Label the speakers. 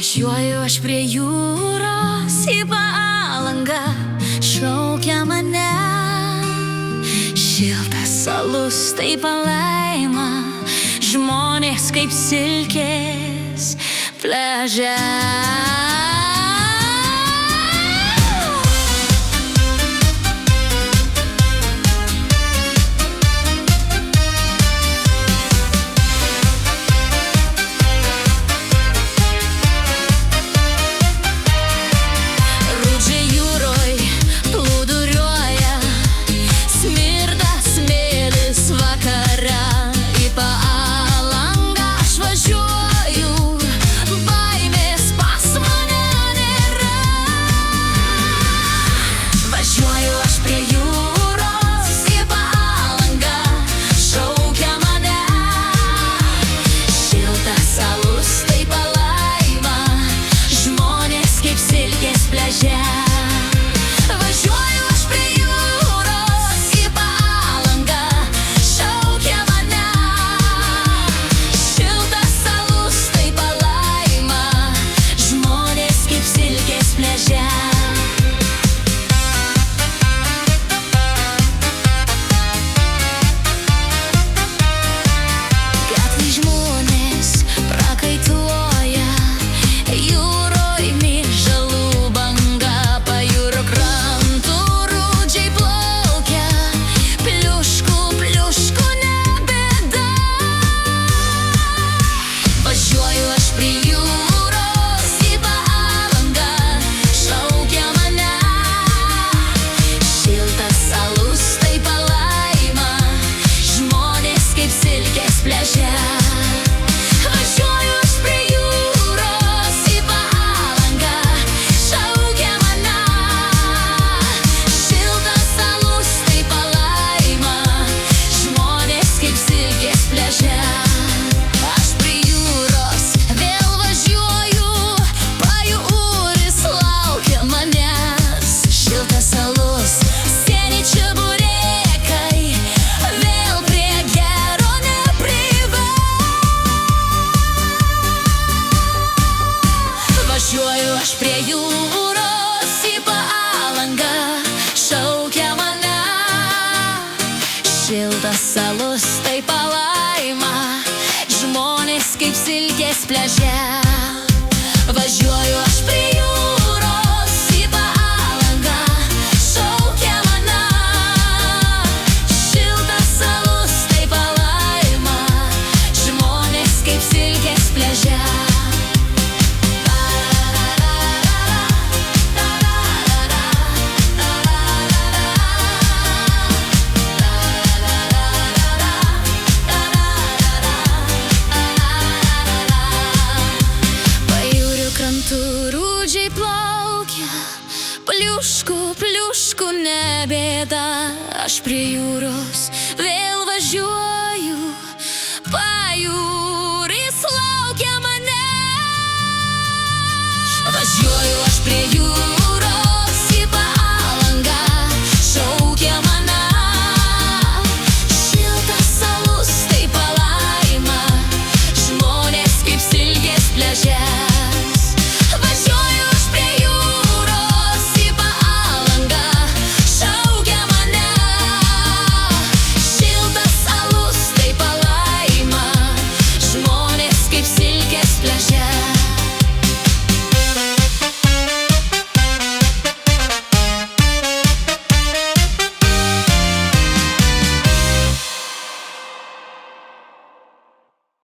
Speaker 1: Važiuoju aš prie jūros į Palangą, šaukia mane. Šiltas alus tai palaima, žmonės kaip silkės pliaže.
Speaker 2: Važiuoju aš prie jūros į Palangą, šaukia mane. Šiltas alus tai palaima, žmonės kaip silkės pliaže. Važiuoju aš prie jūros į Palangą, šaukia mane. Šiltas alus tai palaima, žmonės kaip silkės pliaže. Rūdžiai plaukia, pliuškų, pliuškų nebėda. Aš prie jūros vėl važiuoju.